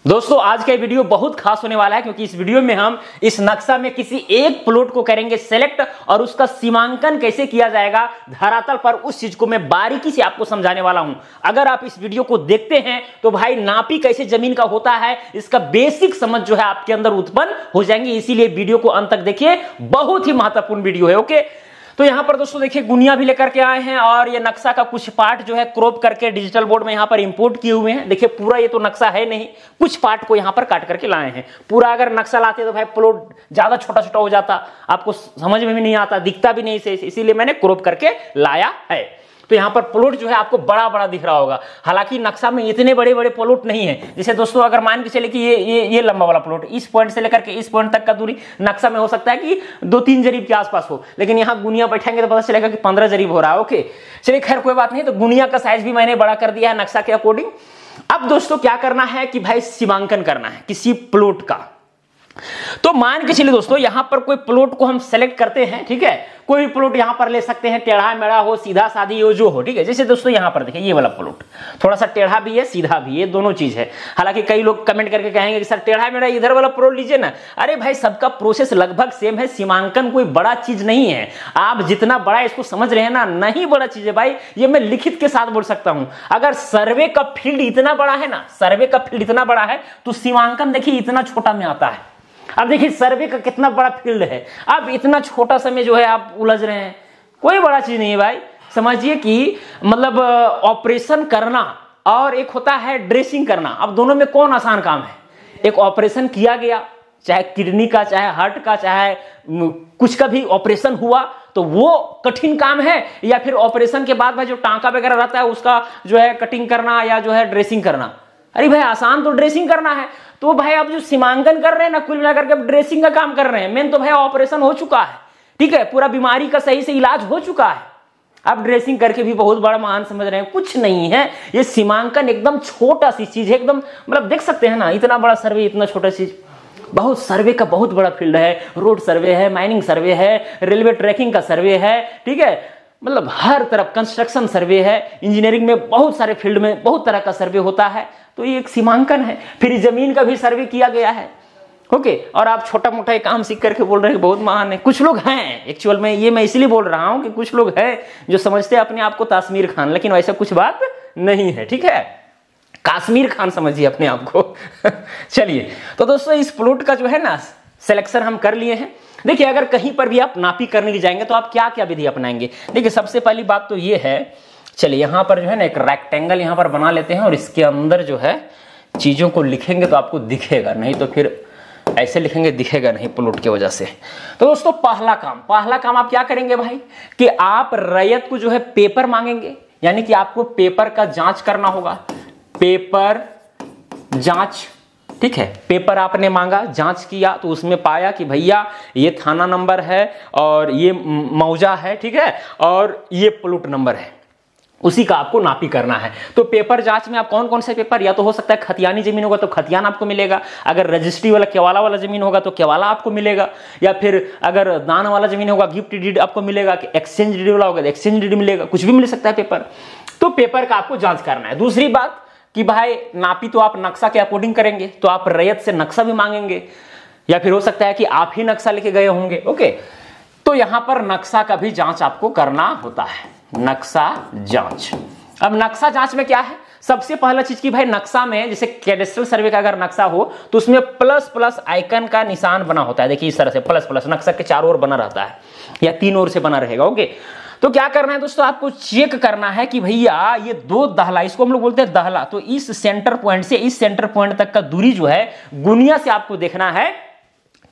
दोस्तों आज का वीडियो बहुत खास होने वाला है क्योंकि इस वीडियो में हम इस नक्शा में किसी एक प्लॉट को करेंगे सेलेक्ट और उसका सीमांकन कैसे किया जाएगा धरातल पर, उस चीज को मैं बारीकी से आपको समझाने वाला हूं। अगर आप इस वीडियो को देखते हैं तो भाई नापी कैसे जमीन का होता है इसका बेसिक समझ जो है आपके अंदर उत्पन्न हो जाएंगे। इसीलिए वीडियो को अंत तक देखिए, बहुत ही महत्वपूर्ण वीडियो है। ओके, तो यहां पर दोस्तों देखिए गुनिया भी लेकर के आए हैं और ये नक्शा का कुछ पार्ट जो है क्रॉप करके डिजिटल बोर्ड में यहां पर इंपोर्ट किए हुए हैं। देखिए पूरा ये तो नक्शा है नहीं, कुछ पार्ट को यहां पर काट करके लाए हैं। पूरा अगर नक्शा लाते तो भाई प्लॉट ज्यादा छोटा छोटा हो जाता, आपको समझ में भी नहीं आता, दिखता भी नहीं, इसीलिए मैंने क्रॉप करके लाया है। तो यहां पर प्लॉट जो है आपको बड़ा बड़ा दिख रहा होगा, हालांकि नक्शा में इतने बड़े बड़े प्लॉट नहीं है। जैसे दोस्तों अगर मान के चले कि ये लंबा वाला प्लॉट इस पॉइंट से लेकर के इस पॉइंट तक का दूरी नक्शा में हो सकता है कि 2-3 जरीब के आसपास हो, लेकिन यहाँ गुनिया बैठेंगे तो पता चलेगा कि 15 जरीब हो रहा है। ओके चलिए, खैर कोई बात नहीं। तो गुनिया का साइज भी मैंने बड़ा कर दिया है नक्शा के अकॉर्डिंग। अब दोस्तों क्या करना है कि भाई सीमांकन करना है किसी प्लॉट का। तो मान के चलिए दोस्तों यहां पर कोई प्लॉट को हम सेलेक्ट करते हैं, ठीक है। कोई प्लॉट यहां पर ले सकते हैं, टेढ़ा मेढ़ा हो, सीधा सादी हो, जो हो, ठीक है। जैसे दोस्तों यहां पर देखिए ये वाला प्लॉट थोड़ा सा टेढ़ा भी है, सीधा भी है, दोनों चीज है। हालांकि कई लोग कमेंट करके कहेंगे कि सर टेढ़ा मेढ़ा इधर वाला प्लॉट लीजिए ना। अरे भाई सबका प्रोसेस लगभग सेम है, सीमांकन कोई बड़ा चीज नहीं है। आप जितना बड़ा इसको समझ रहे हैं ना, नहीं बड़ा चीज है भाई। ये मैं लिखित के साथ बोल सकता हूं। अगर सर्वे का फील्ड इतना बड़ा है ना, सर्वे का फील्ड इतना बड़ा है तो सीमांकन देखिए इतना छोटा में आता है। अब देखिए सर्वे का कितना बड़ा फील्ड है, अब इतना छोटा समय जो है आप उलझ रहे हैं, कोई बड़ा चीज नहीं है भाई। समझिए कि मतलब ऑपरेशन करना और एक होता है ड्रेसिंग करना। अब दोनों में कौन आसान काम है? एक ऑपरेशन किया गया, चाहे किडनी का, चाहे हार्ट का, चाहे कुछ का भी ऑपरेशन हुआ तो वो कठिन काम है, या फिर ऑपरेशन के बाद भाई जो टांका वगैरह रहता है उसका जो है कटिंग करना या जो है ड्रेसिंग करना। अरे भाई आसान तो ड्रेसिंग करना है। तो भाई आप जो सीमांकन कर रहे हैं ना, कुल मिलाकर के ड्रेसिंग का काम कर रहे हैं। मेन तो भाई ऑपरेशन हो चुका है, ठीक है, पूरा बीमारी का सही से इलाज हो चुका है। आप ड्रेसिंग करके भी बहुत बड़ा महान समझ रहे हैं, कुछ नहीं है। ये सीमांकन एकदम छोटा सी चीज है, एकदम मतलब देख सकते हैं ना, इतना बड़ा सर्वे, इतना छोटा चीज। बहुत सर्वे का बहुत बड़ा फील्ड है, रोड सर्वे है, माइनिंग सर्वे है, रेलवे ट्रैकिंग का सर्वे है, ठीक है, मतलब हर तरफ कंस्ट्रक्शन सर्वे है। इंजीनियरिंग में बहुत सारे फील्ड में बहुत तरह का सर्वे होता है, तो ये एक सीमांकन है। फिर जमीन का भी सर्वे किया गया है। ओके, और आप छोटा मोटा एक काम सीख करके बोल रहे हैं बहुत महान है। कुछ लोग हैं एक्चुअल में, ये मैं इसलिए बोल रहा हूं कि कुछ लोग हैं जो समझते हैं अपने आप को तासमीर खान, लेकिन वैसा कुछ बात नहीं है, ठीक है। काश्मीर खान समझिए अपने आप को। चलिए, तो दोस्तों इस प्लॉट का जो है ना सिलेक्शन हम कर लिए हैं। देखिए अगर कहीं पर भी आप नापी करने के जाएंगे तो आप क्या क्या विधि अपनाएंगे। देखिए सबसे पहली बात तो ये है, चलिए यहां पर जो है ना एक रेक्टेंगल यहां पर बना लेते हैं और इसके अंदर जो है चीजों को लिखेंगे तो आपको दिखेगा, नहीं तो फिर ऐसे लिखेंगे दिखेगा नहीं प्लॉट की वजह से। तो दोस्तों पहला काम आप क्या करेंगे भाई कि आप रैयत को जो है पेपर मांगेंगे, यानी कि आपको पेपर का जांच करना होगा। पेपर जांच, ठीक है, पेपर आपने मांगा, जांच किया तो उसमें पाया कि भैया ये थाना नंबर है और ये मौजा है, ठीक है, और ये प्लॉट नंबर है, उसी का आपको नापी करना है। तो पेपर जांच में आप कौन कौन से पेपर, या तो हो सकता है खतियानी जमीन होगा तो खतियान आपको मिलेगा, अगर रजिस्ट्री वाला केवाला वाला जमीन होगा तो केवाला आपको मिलेगा, या फिर अगर दान वाला जमीन होगा गिफ्ट डीड आपको मिलेगा, कि एक्सचेंज डीड वाला होगा तो एक्सचेंज डीड मिलेगा, कुछ भी मिल सकता है पेपर। तो पेपर का आपको जांच करना है। दूसरी बात कि भाई नापी तो आप नक्शा के अकॉर्डिंग करेंगे, तो आप रैयत से नक्शा भी मांगेंगे, या फिर हो सकता है कि आप ही नक्शा लेके गए होंगे। ओके, तो यहां पर नक्शा का भी जांच आपको करना होता है, नक्शा जांच। अब नक्शा जांच में क्या है, सबसे पहला चीज की भाई नक्शा में जैसे कैडेस्ट्रल सर्वे का अगर नक्शा हो तो उसमें प्लस प्लस आइकन का निशान बना होता है। देखिए इस तरह से प्लस प्लस नक्शा के चारों ओर बना रहता है या 3 ओर से बना रहेगा। ओके, तो क्या करना है दोस्तों, आपको चेक करना है कि भैया ये 2 दहला, इसको हम लोग बोलते हैं दहला, तो इस सेंटर पॉइंट से इस सेंटर पॉइंट तक का दूरी जो है गुनिया से आपको देखना है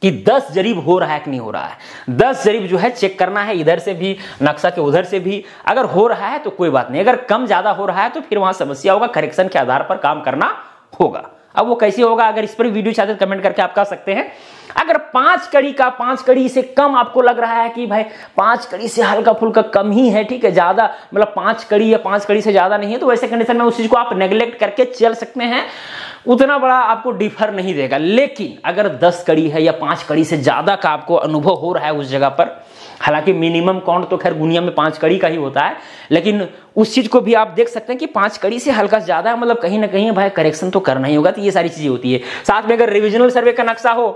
कि 10 जरीब हो रहा है कि नहीं हो रहा है। 10 जरीब जो है चेक करना है, इधर से भी नक्शा के उधर से भी। अगर हो रहा है तो कोई बात नहीं, अगर कम ज्यादा हो रहा है तो फिर वहां समस्या होगा, करेक्शन के आधार पर काम करना होगा। अब वो कैसे होगा, अगर इस पर वीडियो चाहते कमेंट करके आप कह सकते हैं। अगर 5 कड़ी से कम आपको लग रहा है कि भाई 5 कड़ी से हल्का फुल्का कम ही है, ठीक है, ज्यादा मतलब 5 कड़ी या 5 कड़ी से ज्यादा नहीं है, तो वैसे कंडीशन में उस चीज को आप नेग्लेक्ट करके चल सकते हैं। उतना बड़ा आपको डिफर नहीं देगा। लेकिन अगर 10 कड़ी है या 5 कड़ी से ज्यादा का आपको अनुभव हो रहा है उस जगह पर, हालांकि मिनिमम काउंट तो खैर दुनिया में 5 कड़ी का ही होता है, लेकिन उस चीज को भी आप देख सकते हैं कि 5 कड़ी से हल्का ज्यादा है, मतलब कहीं ना कहीं भाई करेक्शन तो करना ही होगा। तो ये सारी चीजें होती है। साथ में अगर रिविजनल सर्वे का नक्शा हो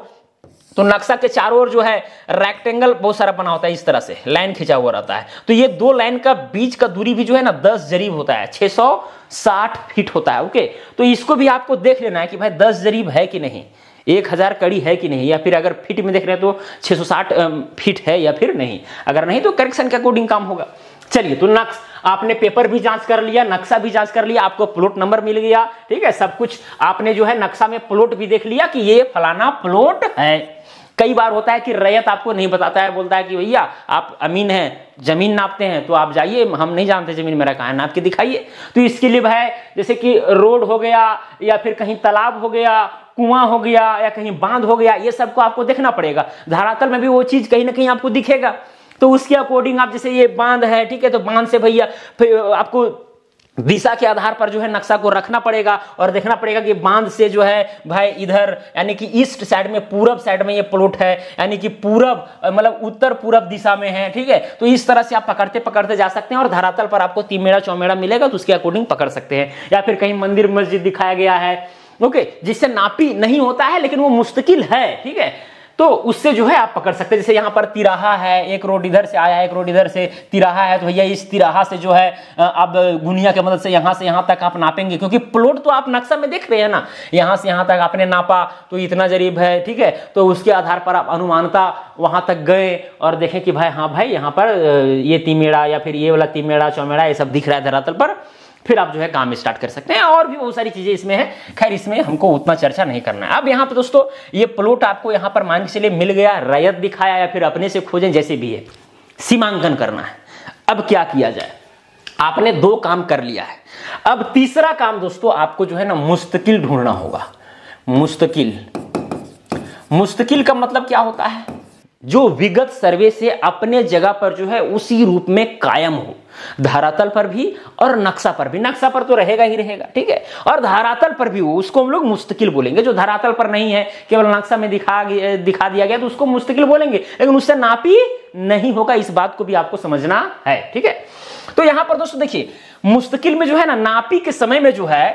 तो नक्शा के चारों ओर जो है रेक्टेंगल बहुत सारा बना होता है, इस तरह से लाइन खिंचा हुआ रहता है। तो ये 2 लाइन का बीच का दूरी भी जो है ना 10 जरीब होता है, 660 फीट होता है। ओके, तो इसको भी आपको देख लेना है कि भाई 10 जरीब है कि नहीं, 1000 कड़ी है कि नहीं, या फिर अगर फीट में देख रहे हैं तो 660 फीट है या फिर नहीं। अगर नहीं तो करेक्शन के अकॉर्डिंग काम होगा। चलिए, तो आपने पेपर भी जांच कर लिया, नक्शा भी जांच कर लिया, आपको प्लॉट नंबर मिल गया, ठीक है, सब कुछ आपने जो है नक्शा में प्लॉट भी देख लिया कि ये फलाना प्लॉट है। कई बार होता है कि रैयत आपको नहीं बताता है, बोलता है कि भैया आप अमीन हैं, जमीन नापते हैं तो आप जाइए, हम नहीं जानते जमीन मेरा कहाँ है, नाप के दिखाइए। तो इसके लिए भाई जैसे कि रोड हो गया या फिर कहीं तालाब हो गया, कुआं हो गया या कहीं बांध हो गया, ये सबको आपको देखना पड़ेगा। धरातल में भी वो चीज कहीं ना कहीं आपको दिखेगा। तो उसके अकॉर्डिंग आप, जैसे ये बांध है, ठीक है, तो बांध से भैया फिर आपको दिशा के आधार पर जो है नक्शा को रखना पड़ेगा और देखना पड़ेगा कि बांध से जो है भाई इधर यानी कि ईस्ट साइड में, पूरब साइड में ये प्लॉट है, यानी कि पूरब मतलब उत्तर पूरब दिशा में है, ठीक है। तो इस तरह से आप पकड़ते पकड़ते जा सकते हैं और धरातल पर आपको तिमेड़ा चौमेड़ा मिलेगा तो उसके अकॉर्डिंग पकड़ सकते हैं। या फिर कहीं मंदिर मस्जिद दिखाया गया है, ओके, जिससे नापी नहीं होता है लेकिन वो मुस्तकिल है, ठीक है, तो उससे जो है आप पकड़ सकते हैं। जैसे यहाँ पर तिराहा है, एक रोड इधर से आया है, एक रोड इधर से तिराहा है, तो भैया इस तिराहा से जो है आप गुनिया की मदद से यहाँ से यहाँ तक आप नापेंगे, क्योंकि प्लॉट तो आप नक्शा में देख रहे हैं ना, यहाँ से यहाँ तक आपने नापा तो इतना जरीब है, ठीक है। तो उसके आधार पर आप अनुमानता वहां तक गए और देखें कि भाई हाँ भाई यहाँ पर ये तिमेड़ा या फिर ये वाला तिमेड़ा चौमेड़ा ये सब दिख रहा है धरातल पर, फिर आप जो है काम स्टार्ट कर सकते हैं। और भी बहुत सारी चीजें इसमें है, खैर इसमें हमको उतना चर्चा नहीं करना है। अब यहाँ पे दोस्तों ये प्लॉट आपको यहाँ पर मान के चलिए मिल गया, रैयत दिखाया या फिर अपने से खोजें, जैसे भी है, सीमांकन करना है। अब क्या किया जाए, आपने 2 काम कर लिया है। अब तीसरा काम दोस्तों आपको जो है ना मुस्तकिल ढूंढना होगा। मुस्तकिल का मतलब क्या होता है, जो विगत सर्वे से अपने जगह पर जो है उसी रूप में कायम हो, धरातल पर भी और नक्शा पर भी। नक्शा पर तो रहेगा ही रहेगा, ठीक है, और धरातल पर भी हो, उसको हम लोग मुस्तकिल बोलेंगे। जो धरातल पर नहीं है, केवल नक्शा में दिखा दिया गया तो उसको मुस्तकिल बोलेंगे, लेकिन उससे नापी नहीं होगा। इस बात को भी आपको समझना है, ठीक है। तो यहां पर दोस्तों देखिए, मुस्तकिल में जो है ना नापी के समय में जो है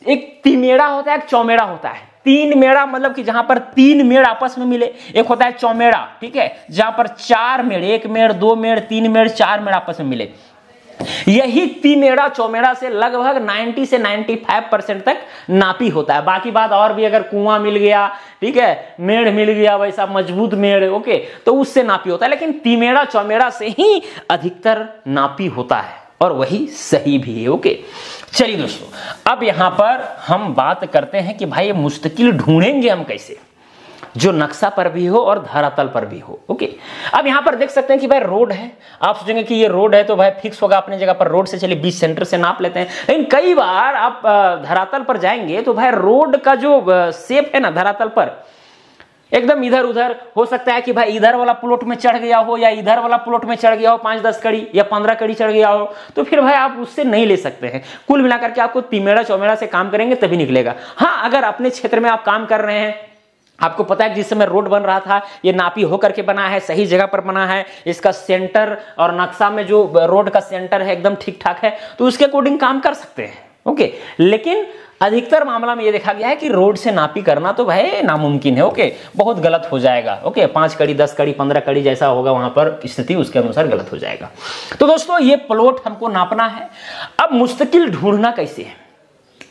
एक तिमेड़ा होता है, एक चौमेड़ा होता है। 3 मेड़ा मतलब कि जहां पर 3 मेड़ आपस में मिले, एक होता है चौमेड़ा, ठीक है, जहां पर 4 मेड़, 1 मेड़, 2 मेड़, 3 मेड़, 4 मेड़ आपस में मिले। यही तिमेड़ा चौमेड़ा से लगभग 90 से 95% तक नापी होता है। बाकी बात और भी, अगर कुआं मिल गया, ठीक है, मेड़ मिल गया वैसा मजबूत मेड़, ओके, तो उससे नापी होता है। लेकिन तिमेड़ा चौमेड़ा से ही अधिकतर नापी होता है और वही सही भी है, ओके। चलिए दोस्तों, अब यहां पर हम बात करते हैं कि भाई ये मुस्तकिल ढूंढेंगे हम कैसे, जो नक्शा पर भी हो और धरातल पर भी हो, ओके। अब यहां पर देख सकते हैं कि भाई रोड है, आप सोचेंगे कि ये रोड है तो भाई फिक्स होगा अपने जगह पर रोड से, चलिए बीच सेंटर से नाप लेते हैं। लेकिन कई बार आप धरातल पर जाएंगे तो भाई रोड का जो शेप है ना धरातल पर एकदम इधर उधर हो सकता है कि भाई इधर वाला प्लॉट में चढ़ गया हो या इधर वाला प्लॉट में चढ़ गया हो, 5-10 कड़ी या 15 कड़ी चढ़ गया हो, तो फिर भाई आप उससे नहीं ले सकते हैं। कुल मिलाकर के आपको तिमेड़ा चौमेड़ा से काम करेंगे तभी निकलेगा। हाँ, अगर अपने क्षेत्र में आप काम कर रहे हैं, आपको पता है जिस समय रोड बन रहा था ये नापी होकर के बना है, सही जगह पर बना है, इसका सेंटर और नक्शा में जो रोड का सेंटर है एकदम ठीक ठाक है, तो उसके अकॉर्डिंग काम कर सकते हैं, ओके। लेकिन अधिकतर मामला में ये देखा गया है कि रोड से नापी करना तो भाई नामुमकिन है, ओके, बहुत गलत हो जाएगा, ओके। 5 कड़ी, 10 कड़ी, 15 कड़ी जैसा होगा वहां पर स्थिति, उसके अनुसार गलत हो जाएगा। तो दोस्तों ये प्लॉट हमको नापना है। अब मुस्तकिल ढूंढना कैसे है,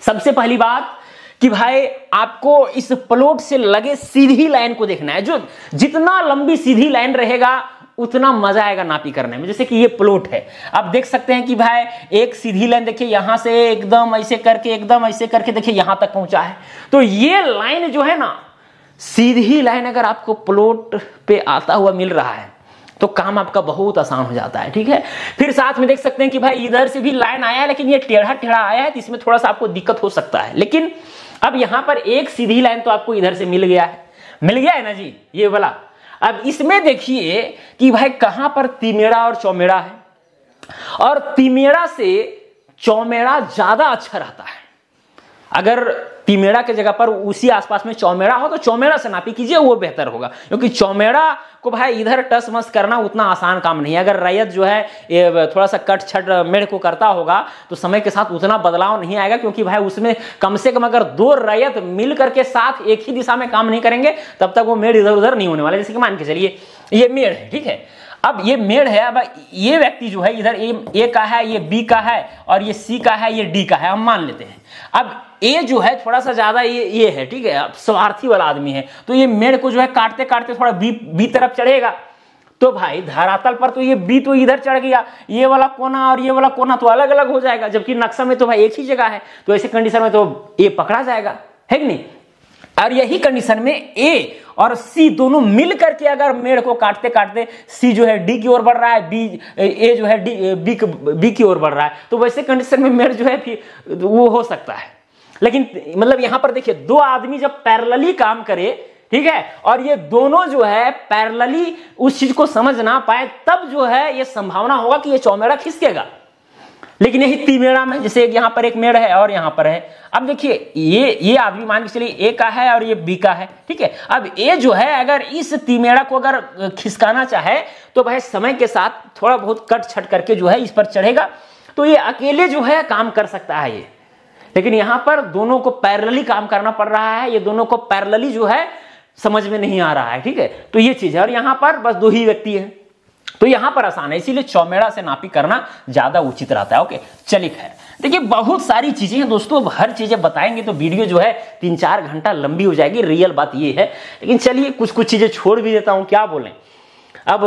सबसे पहली बात कि भाई आपको इस प्लॉट से लगे सीधी लाइन को देखना है। जो जितना लंबी सीधी लाइन रहेगा उतना मजा आएगा नापी करने में। जैसे कि ये प्लॉट है, आप देख सकते हैं कि भाई एक सीधी लाइन देखिए, यहां से एकदम ऐसे करके देखिए यहां तक पहुंचा है। तो ये लाइन जो है ना, सीधी लाइन अगर आपको प्लॉट पे आता हुआ मिल रहा है तो काम आपका बहुत आसान हो जाता है, ठीक है। फिर साथ में देख सकते हैं कि भाई इधर से भी लाइन आया है, लेकिन ये टेढ़ा टेढ़ा आया है, तो इसमें थोड़ा सा आपको दिक्कत हो सकता है। लेकिन अब यहां पर एक सीधी लाइन तो आपको इधर से मिल गया है ना जी, ये वाला। अब इसमें देखिए कि भाई कहां पर तिमेड़ा और चौमेड़ा है, और तिमेड़ा से चौमेड़ा ज्यादा अच्छा रहता है। अगर तिमेड़ा के जगह पर उसी आसपास में चौमेड़ा हो तो चौमेड़ा से नापी कीजिए, वो बेहतर होगा, क्योंकि चौमेड़ा को भाई इधर टस मस करना उतना आसान काम नहीं है। अगर रैयत जो है ये थोड़ा सा कट छट मेढ़ को करता होगा तो समय के साथ उतना बदलाव नहीं आएगा, क्योंकि भाई उसमें कम से कम अगर 2 रैयत मिल करके साथ एक ही दिशा में काम नहीं करेंगे तब तक वो मेढ़ इधर उधर नहीं होने वाले। जैसे कि मान के चलिए ये मेढ़ है, ठीक है, अब ये मेढ़ है, अब ये व्यक्ति जो है इधर ए का है, ये बी का है, और ये सी का है, ये डी का है, हम मान लेते हैं। अब ए जो है थोड़ा सा ज्यादा ये है, ठीक है, अब स्वार्थी वाला आदमी है, तो ये मेढ़ को जो है काटते काटते थोड़ा बी तरफ चढ़ेगा, तो भाई धरातल पर तो ये बी तो इधर चढ़ गया, ये वाला कोना और ये वाला कोना तो अलग अलग हो जाएगा, जबकि नक्शा में तो भाई एक ही जगह है, तो ऐसे कंडीशन में तो ए पकड़ा जाएगा, है कि नहीं। और यही कंडीशन में ए और सी दोनों मिल करके अगर मेढ़ को काटते काटते सी जो है डी की ओर बढ़ रहा है, ए जो है बी की ओर बढ़ रहा है, तो वैसे कंडीशन में मेढ़ जो है फिर वो हो सकता है। लेकिन मतलब यहां पर देखिए 2 आदमी जब पैरेलली काम करे, ठीक है, और ये दोनों जो है पैरेलली उस चीज को समझ ना पाए, तब जो है ये संभावना होगा कि ये चौमेड़ा खिसकेगा। लेकिन यही तिमेड़ा में जैसे यहां पर एक मेढ़ है और यहां पर है, अब देखिए ये आदमी मान के चलिए ए का है और ये बी का है, ठीक है, अब ए जो है अगर इस तिमेड़ा को अगर खिसकाना चाहे तो भाई समय के साथ थोड़ा बहुत कट छट करके जो है इस पर चढ़ेगा, तो ये अकेले जो है काम कर सकता है ये। लेकिन यहां पर दोनों को पैरेलली काम करना पड़ रहा है, ये दोनों को पैरेलली जो है समझ में नहीं आ रहा है, ठीक है, तो ये चीज है। और यहां पर बस 2 ही व्यक्ति है, तो यहां पर आसान है, इसीलिए चौमेड़ा से नापी करना ज्यादा उचित रहता है। ओके, चलिए खैर, देखिए बहुत सारी चीजें हैं दोस्तों, अब हर चीजें बताएंगे तो वीडियो जो है 3-4 घंटा लंबी हो जाएगी, रियल बात ये है। लेकिन चलिए कुछ कुछ चीजें छोड़ भी देता हूं, क्या बोलें अब,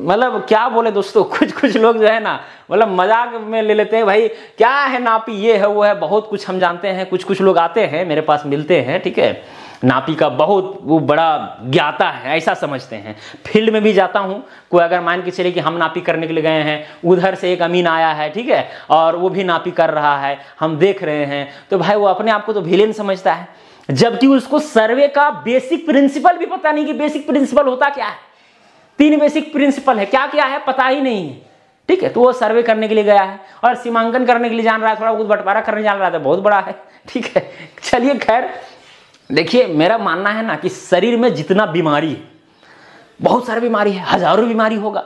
मतलब क्या बोले दोस्तों, कुछ लोग जो है ना मतलब मजाक में ले लेते हैं, भाई क्या है नापी, ये है वो है, बहुत कुछ हम जानते हैं। कुछ लोग आते हैं मेरे पास मिलते हैं, ठीक है, नापी का बहुत वो बड़ा ज्ञाता है ऐसा समझते हैं। फील्ड में भी जाता हूं, कोई अगर मान के चले कि हम नापी करने के लिए गए हैं, उधर से एक अमीन आया है, ठीक है, और वो भी नापी कर रहा है, हम देख रहे हैं, तो भाई वो अपने आप को तो विलेन समझता है, जबकि उसको सर्वे का बेसिक प्रिंसिपल भी पता नहीं कि बेसिक प्रिंसिपल होता क्या है। 3 बेसिक प्रिंसिपल है, क्या क्या है पता ही नहीं है, ठीक है, तो वो सर्वे करने के लिए गया है और सीमांकन करने के लिए जान रहा है, थोड़ा बहुत बंटवारा करने जान रहा था, बहुत बड़ा है, ठीक है। चलिए खैर, देखिए मेरा मानना है ना कि शरीर में जितना बीमारी है, बहुत सारी बीमारी है, हजारों बीमारी होगा,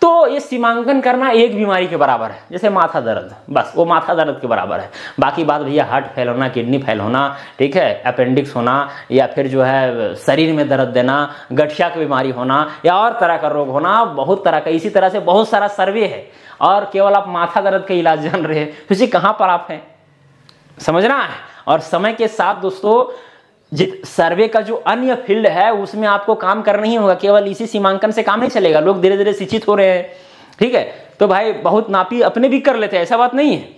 तो ये सीमांकन करना एक बीमारी के बराबर है। जैसे माथा दर्द, बस वो माथा दर्द के बराबर है, बाकी बात भैया हार्ट फेल होना, किडनी फेल होना, ठीक है, अपेंडिक्स होना, या फिर जो है शरीर में दर्द देना, गठिया की बीमारी होना, या और तरह का रोग होना, बहुत तरह का, इसी तरह से बहुत सारा सर्वे है। और केवल आप माथा दर्द के इलाज जान रहे हैं, तो कहां पर आप हैं, समझना है। और समय के साथ दोस्तों सर्वे का जो अन्य फील्ड है उसमें आपको काम करना ही होगा, केवल इसी सीमांकन से काम नहीं चलेगा, लोग धीरे धीरे शिक्षित हो रहे हैं, ठीक है, तो भाई बहुत नापी अपने भी कर लेते हैं, ऐसा बात नहीं है।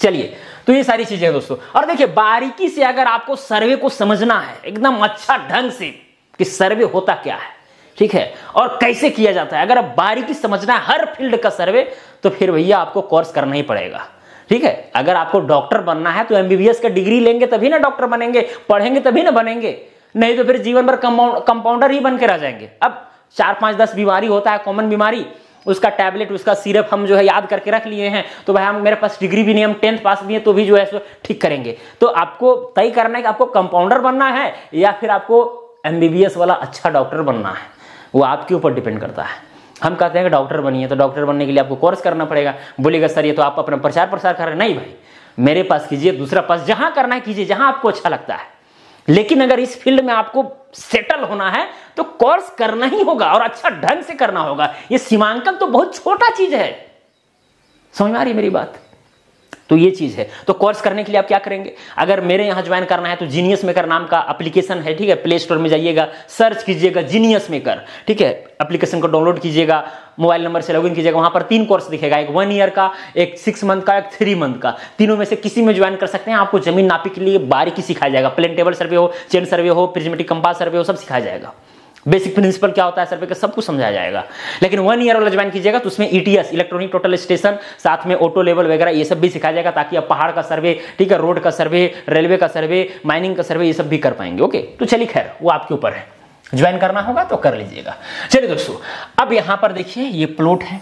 चलिए, तो ये सारी चीजें हैं दोस्तों। और देखिए बारीकी से अगर आपको सर्वे को समझना है एकदम अच्छा ढंग से कि सर्वे होता क्या है, ठीक है, और कैसे किया जाता है, अगर आप बारीकी समझना है हर फील्ड का सर्वे, तो फिर भैया आपको कोर्स करना ही पड़ेगा, ठीक है। अगर आपको डॉक्टर बनना है तो एमबीबीएस का डिग्री लेंगे तभी ना डॉक्टर बनेंगे, पढ़ेंगे तभी ना बनेंगे, नहीं तो फिर जीवन भर कंपाउंडर ही बन के रह जाएंगे। अब 4-5-10 बीमारी होता है, कॉमन बीमारी, उसका टैबलेट, उसका सिरप हम जो है याद करके रख लिए हैं, तो भाई हम, मेरे पास डिग्री भी नहीं, हम 10th पास भी है तो भी जो है ठीक करेंगे। तो आपको तय करना है कि आपको कंपाउंडर बनना है या फिर आपको एमबीबीएस वाला अच्छा डॉक्टर बनना है, वो आपके ऊपर डिपेंड करता है। हम कहते हैं कि डॉक्टर बनिए, तो डॉक्टर बनने के लिए आपको कोर्स करना पड़ेगा। बोलेगा सर ये तो आप अपना प्रचार प्रसार कर रहे हैं, नहीं भाई, मेरे पास कीजिए, दूसरा पास जहां करना है कीजिए, जहां आपको अच्छा लगता है। लेकिन अगर इस फील्ड में आपको सेटल होना है तो कोर्स करना ही होगा और अच्छा ढंग से करना होगा। ये सीमांकन तो बहुत छोटा चीज है, समझ में आ रही मेरी बात, तो ये चीज है। तो कोर्स करने के लिए आप क्या करेंगे, अगर मेरे यहां ज्वाइन करना है तो जीनियस मेकर नाम का एप्लीकेशन है, ठीक है, प्ले स्टोर में जाइएगा, सर्च कीजिएगा जीनियस मेकर, ठीक है, एप्लीकेशन को डाउनलोड कीजिएगा, मोबाइल नंबर से लॉगिन कीजिएगा, वहां पर 3 कोर्स दिखेगा, एक 1 ईयर का, एक 6 मंथ का, एक 3 मंथ का, तीनों में से किसी में ज्वाइन कर सकते हैं। आपको जमीन नापी के लिए बारीकी सिखाया जाएगा, प्लेन टेबल सर्वे हो, चेन सर्वे हो, प्रिज्मेटिक कंपास सर्वे हो, सब सिखाया जाएगा। बेसिक प्रिंसिपल क्या होता है सर्वे का, सब कुछ समझाया जाएगा। लेकिन 1 ईयर वाला ज्वाइन कीजिएगा तो उसमें ईटीएस, इलेक्ट्रॉनिक टोटल स्टेशन, साथ में ऑटो लेवल वगैरह ये सब भी सिखाया जाएगा, ताकि आप पहाड़ का सर्वे, ठीक है, रोड का सर्वे, रेलवे का सर्वे, माइनिंग का सर्वे, ये सब भी कर पाएंगे। ओके, तो चलिए खैर वो आपके ऊपर है, ज्वाइन करना होगा तो कर लीजिएगा। चलिए दोस्तों, अब यहां पर देखिए ये प्लॉट है,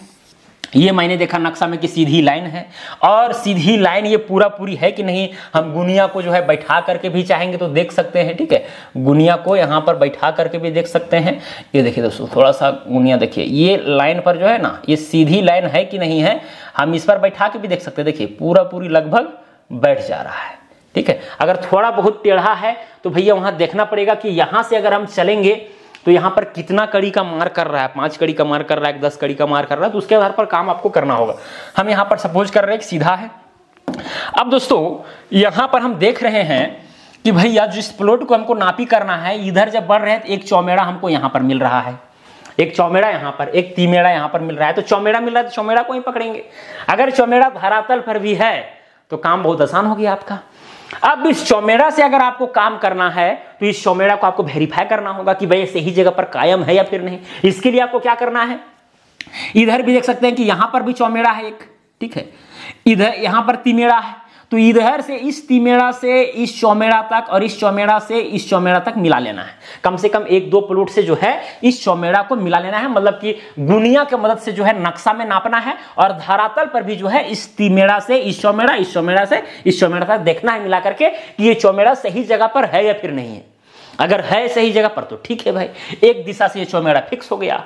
ये मैंने देखा नक्शा में कि सीधी लाइन है, और सीधी लाइन ये पूरा पूरी है कि नहीं, हम गुनिया को जो है बैठा करके भी चाहेंगे तो देख सकते हैं। ठीक है, गुनिया को यहाँ पर बैठा करके भी देख सकते हैं। ये देखिए दोस्तों, थोड़ा सा गुनिया देखिए, ये लाइन पर जो है ना, ये सीधी लाइन है कि नहीं है, हम इस पर बैठा के भी देख सकते हैं। देखिए पूरा पूरी लगभग बैठ जा रहा है। ठीक है, अगर थोड़ा बहुत टेढ़ा है तो भैया वहां देखना पड़ेगा कि यहां से अगर हम चलेंगे तो यहाँ पर कितना कड़ी का मार कर रहा है, 5 कड़ी का मार कर रहा है, 10 कड़ी का मार कर रहा है, तो उसके आधार पर काम आपको करना होगा। हम यहाँ पर सपोज कर रहे हैं कि सीधा है। अब दोस्तों यहाँ पर हम देख रहे हैं कि भैया जिस प्लॉट को हमको नापी करना है, इधर जब बढ़ रहे हैं तो एक चौमेड़ा हमको यहाँ पर मिल रहा है, एक चौमेड़ा यहाँ पर, एक तीमेड़ा यहाँ पर मिल रहा है। तो चौमेड़ा मिल रहा है तो चौमेड़ा को ही पकड़ेंगे। अगर चौमेड़ा धरातल पर भी है तो काम बहुत आसान हो गया आपका। अब इस चौमेड़ा से अगर आपको काम करना है तो इस चौमेड़ा को आपको वेरीफाई करना होगा कि भाई सही जगह पर कायम है या फिर नहीं। इसके लिए आपको क्या करना है, इधर भी देख सकते हैं कि यहां पर भी चौमेड़ा है एक। ठीक है, इधर यहां पर तीमेड़ा है, तो इधर से इस तीमेड़ा से इस चौमेड़ा तक और इस चौमेड़ा से इस चौमेड़ा तक मिला लेना है। कम से कम 1-2 प्लॉट से जो है इस चौमेड़ा को मिला लेना है, मतलब कि गुनिया के मदद से जो है नक्शा में नापना है, और धरातल पर भी जो है इस तीमेड़ा से इस चौमेड़ा, इस चौमेड़ा से इस चौमेड़ा तक देखना है मिला करके कि ये चौमेड़ा सही जगह पर है या फिर नहीं है। अगर है सही जगह पर तो ठीक है भाई, एक दिशा से ये चौमेड़ा फिक्स हो गया।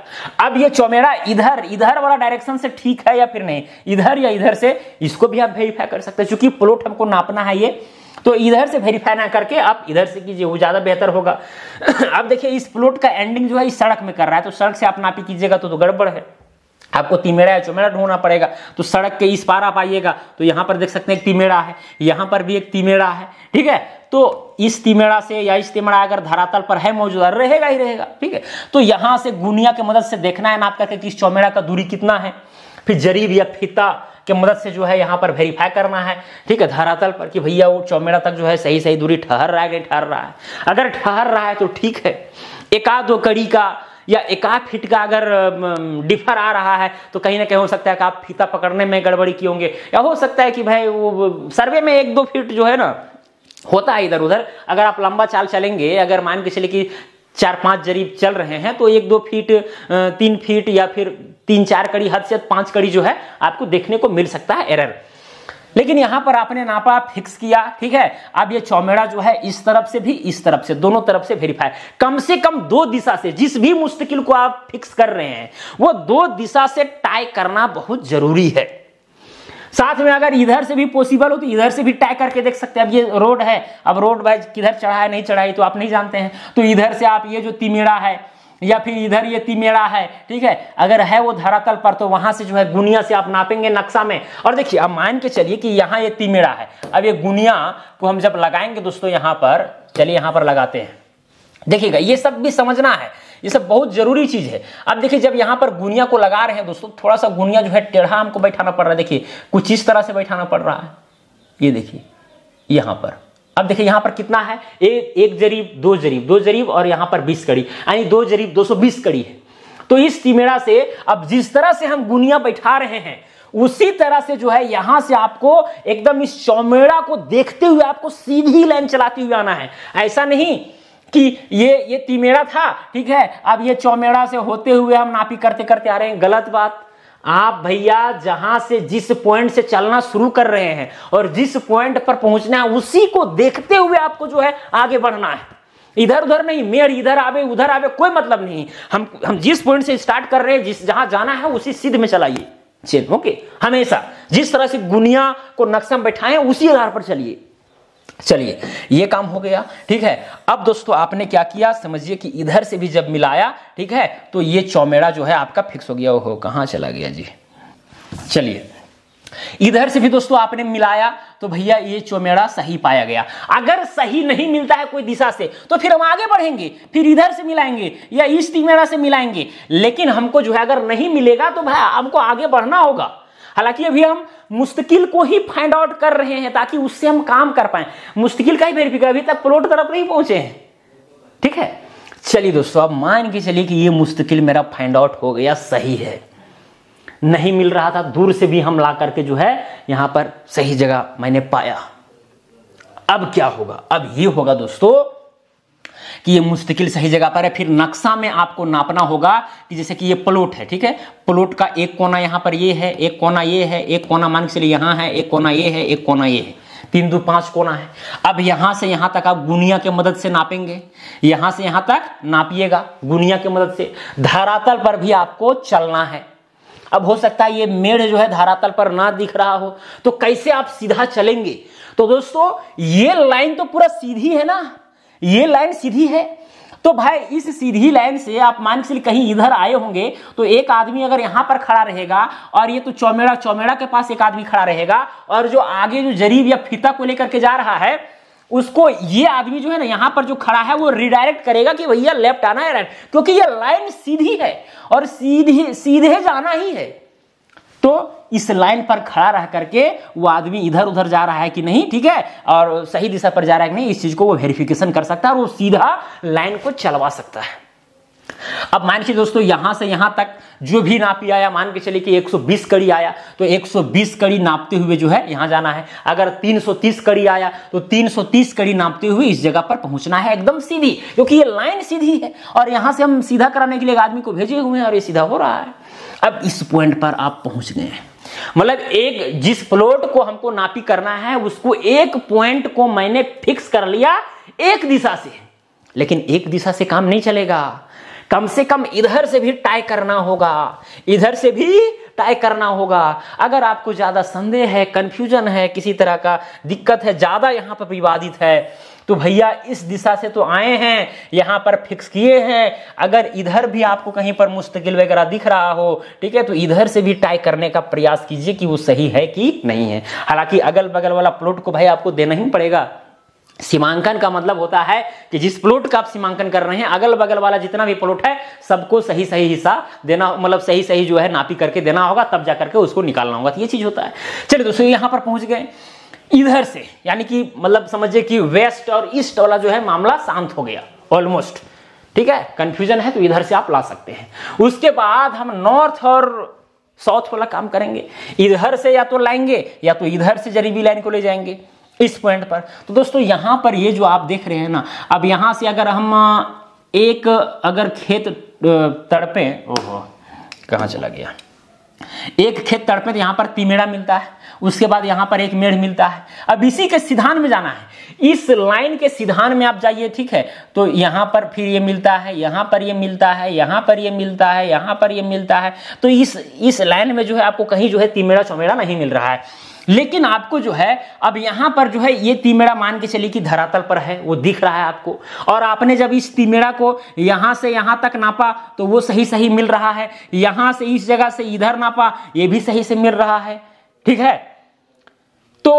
अब ये चौमेड़ा इधर वाला डायरेक्शन से ठीक है या फिर नहीं, इधर या इधर से, इसको भी आप वेरीफाई कर सकते हैं। क्योंकि प्लॉट हमको नापना है ये, तो इधर से वेरीफाई ना करके आप इधर से कीजिए, वो ज्यादा बेहतर होगा। अब देखिए इस प्लॉट का एंडिंग जो है इस सड़क में कर रहा है, तो सड़क से आप नापी कीजिएगा तो गड़बड़ है, आपको तीमेड़ा या चौमेड़ा ढूंढना पड़ेगा। तो सड़क के इस पार आप आइएगा तो यहां पर देख सकते हैं एक तीमेड़ा है, यहां पर भी एक तीमेड़ा है। ठीक है, तो इस तीमेड़ा से या इस तीमेड़ा अगर धरातल पर है मौजूदा, रहेगा ही रहेगा। ठीक है, तो यहां से गुनिया की मदद से देखना है नाप करके कि इस चौमेड़ा का दूरी कितना है, फिर जरीब या फीता की मदद से जो है यहाँ पर वेरीफाई करना है। ठीक है, धरातल पर कि भैया वो चौमेड़ा तक जो है सही सही दूरी ठहर रहा है कि नहीं ठहर रहा है। अगर ठहर रहा है तो ठीक है, 1-2 कड़ी का या 1-8 फीट का अगर डिफर आ रहा है तो कहीं ना कहीं हो सकता है कि आप फीता पकड़ने में गड़बड़ी किए होंगे, या हो सकता है कि भाई वो सर्वे में 1-2 फीट जो है ना होता है इधर उधर। अगर आप लंबा चाल चलेंगे, अगर मान के चले कि 4-5 जरीब चल रहे हैं तो 1-2 फीट, 3 फीट या फिर 3-4 कड़ी, हद से 5 कड़ी जो है आपको देखने को मिल सकता है एरर। लेकिन यहां पर आपने नापा, फिक्स किया। ठीक है, अब ये चौमेड़ा जो है इस तरफ से भी इस तरफ से, दोनों तरफ से वेरीफाई, कम से कम 2 दिशा से, जिस भी मुस्तकिल को आप फिक्स कर रहे हैं वो 2 दिशा से टाई करना बहुत जरूरी है। साथ में अगर इधर से भी पॉसिबल हो तो इधर से भी टाई करके देख सकते हैं। अब ये रोड है, अब रोड भाई किधर चढ़ा है नहीं चढ़ा है तो आप नहीं जानते हैं, तो इधर से आप ये जो तीमेड़ा है या फिर इधर ये तीमेड़ा है, ठीक है, अगर है वो धरातल पर तो वहां से जो है गुनिया से आप नापेंगे नक्शा में। और देखिए अब मान के चलिए कि यहाँ ये तीमेड़ा है, अब ये गुनिया को हम जब लगाएंगे दोस्तों यहाँ पर, चलिए यहाँ पर लगाते हैं, देखिएगा ये सब भी समझना है, ये सब बहुत जरूरी चीज है। अब देखिए जब यहाँ पर गुनिया को लगा रहे हैं दोस्तों, थोड़ा सा गुनिया जो है टेढ़ा हमको बैठाना पड़ रहा है। देखिए कुछ इस तरह से बैठाना पड़ रहा है, ये देखिए यहाँ पर। अब देखिए यहाँ पर कितना है, एक जरीब, 2 जरीब, 2 जरीब और यहाँ पर 20 कड़ी, यानी 2 जरीब 220 कड़ी है। तो इस तीमेड़ा से अब जिस तरह से हम गुनिया बैठा रहे हैं उसी तरह से जो है यहां से आपको एकदम इस चौमेड़ा को देखते हुए आपको सीधी लाइन चलाती हुई आना है। ऐसा नहीं कि ये तीमेड़ा था, ठीक है, अब ये चौमेड़ा से होते हुए हम नापी करते करते आ रहे हैं, गलत बात। आप भैया जहां से जिस पॉइंट से चलना शुरू कर रहे हैं और जिस पॉइंट पर पहुंचना है उसी को देखते हुए आपको जो है आगे बढ़ना है, इधर उधर नहीं, मेड़ इधर आवे उधर आवे कोई मतलब नहीं। हम जिस पॉइंट से स्टार्ट कर रहे हैं, जिस जहां जाना है उसी सीध में चलाइए, ओके, हमेशा जिस तरह से गुनिया को नक्शा में बैठाएं उसी आधार पर चलिए। चलिए ये काम हो गया, ठीक है। अब दोस्तों आपने क्या किया समझिए कि इधर से भी जब मिलाया, ठीक है, तो ये चौमेड़ा जो है आपका फिक्स हो गया। ओहो कहां चला गया जी, चलिए इधर से भी दोस्तों आपने मिलाया तो भैया ये चौमेड़ा सही पाया गया। अगर सही नहीं मिलता है कोई दिशा से तो फिर हम आगे बढ़ेंगे, फिर इधर से मिलाएंगे या इस तीमेड़ा से मिलाएंगे। लेकिन हमको जो है अगर नहीं मिलेगा तो भाई हमको आगे बढ़ना होगा। हालांकि अभी हम मुस्तकिल को ही फाइंड आउट कर रहे हैं ताकि उससे हम काम कर पाए, मुस्तकिल का ही वेरिफिकेशन, अभी तक प्लॉट तरफ नहीं पहुंचे हैं, ठीक है। चलिए दोस्तों अब मान के चलिए कि ये मुस्तकिल मेरा फाइंड आउट हो गया, सही है, नहीं मिल रहा था, दूर से भी हम ला करके जो है यहां पर सही जगह मैंने पाया। अब क्या होगा, अब ये होगा दोस्तों कि ये मुस्तकिल सही जगह पर है। फिर नक्शा में आपको नापना होगा कि जैसे कि ये प्लॉट है, ठीक है, प्लॉट का एक कोना यहाँ पर ये है, एक कोना ये है, एक कोना मान के चलिए यहाँ है, एक कोना ये है, एक कोना ये है, 3 2 5 कोना है। अब यहां से यहां तक आप गुनिया के मदद से नापेंगे, यहां से यहां तक नापिएगा गुनिया के मदद से। धरातल पर भी आपको चलना है। अब हो सकता है ये मेढ़ जो है धरातल पर ना दिख रहा हो, तो कैसे आप सीधा चलेंगे? तो दोस्तों ये लाइन तो पूरा सीधी है ना, ये लाइन सीधी है, तो भाई इस सीधी लाइन से आप मान के चलिए कहीं इधर आए होंगे, तो एक आदमी अगर यहां पर खड़ा रहेगा और ये तो चौमेड़ा के पास एक आदमी खड़ा रहेगा, और जो आगे जो जरीब या फीता को लेकर के जा रहा है उसको ये आदमी जो है ना यहां पर जो खड़ा है वो रिडायरेक्ट करेगा कि भैया लेफ्ट आना है राइट, क्योंकि ये लाइन सीधी है और सीधे जाना ही है। तो इस लाइन पर खड़ा रह करके वो आदमी इधर उधर जा रहा है कि नहीं, ठीक है, और सही दिशा पर जा रहा है कि नहीं, इस चीज को वो वेरिफिकेशन कर सकता है और वो सीधा लाइन को चलवा सकता है। अब मान के दोस्तों यहां से यहां तक जो भी नापी आया, मान के चलिए कि 120 कड़ी आया, तो 120 कड़ी नापते हुए जो है यहां जाना है। अगर 330 कड़ी आया तो 330 कड़ी नापते हुए इस जगह पर पहुंचना है, एकदम सीधी, क्योंकि ये लाइन सीधी है और यहां से हम सीधा कराने के लिए आदमी को भेजे हुए हैं और ये सीधा हो रहा है। अब इस पॉइंट पर आप पहुंच गए हैं, मतलब एक जिस प्लॉट को हमको नापी करना है उसको एक पॉइंट को मैंने फिक्स कर लिया एक दिशा से, लेकिन एक दिशा से काम नहीं चलेगा, कम से कम इधर से भी टाई करना होगा, इधर से भी टाई करना होगा। अगर आपको ज्यादा संदेह है, कंफ्यूजन है, किसी तरह का दिक्कत है, ज्यादा यहां पर विवादित है, तो भैया इस दिशा से तो आए हैं, यहां पर फिक्स किए हैं, अगर इधर भी आपको कहीं पर मुस्तकिल वगैरह दिख रहा हो, ठीक है, तो इधर से भी टाई करने का प्रयास कीजिए कि वो सही है कि नहीं है। हालांकि अगल बगल वाला प्लॉट को भाई आपको देना ही पड़ेगा। सीमांकन का मतलब होता है कि जिस प्लॉट का आप सीमांकन कर रहे हैं, अगल बगल वाला जितना भी प्लॉट है सबको सही सही हिस्सा देना, मतलब सही सही जो है नापी करके देना होगा, तब जाकर के उसको निकालना होगा। तो ये चीज होता है। चलिए दोस्तों यहां पर पहुंच गए, इधर से यानी कि मतलब समझिए कि वेस्ट और ईस्ट वाला जो है मामला शांत हो गया ऑलमोस्ट, ठीक है, कंफ्यूजन है तो इधर से आप ला सकते हैं। उसके बाद हम नॉर्थ और साउथ वाला काम करेंगे, इधर से या तो लाएंगे या तो इधर से जरीबी लाइन को ले जाएंगे इस पॉइंट पर। तो दोस्तों यहां पर ये जो आप देख रहे हैं ना, अब यहां से अगर हम एक अगर खेत तड़पे, ओहो कहां चला गया, एक खेत तड़पे तो यहां पर तिमेड़ा मिलता है, उसके बाद यहां पर एक मेढ़ मिलता है। अब इसी के सिद्धांत में जाना है, इस लाइन के सिद्धांत में आप जाइए, ठीक है, तो यहां पर फिर ये मिलता है, यहां पर ये मिलता है, यहां पर ये मिलता है, यहां पर ये मिलता है। तो इस लाइन में जो है आपको कहीं जो है तिमेड़ा चौमेड़ा नहीं मिल रहा है, लेकिन आपको जो है अब यहां पर जो है ये तिमेड़ा मान के चलिए कि धरातल पर है, वो दिख रहा है आपको, और आपने जब इस तिमेड़ा को यहां से यहां तक नापा तो वो सही सही मिल रहा है, यहां से इस जगह से इधर नापा ये भी सही से मिल रहा है, ठीक है। तो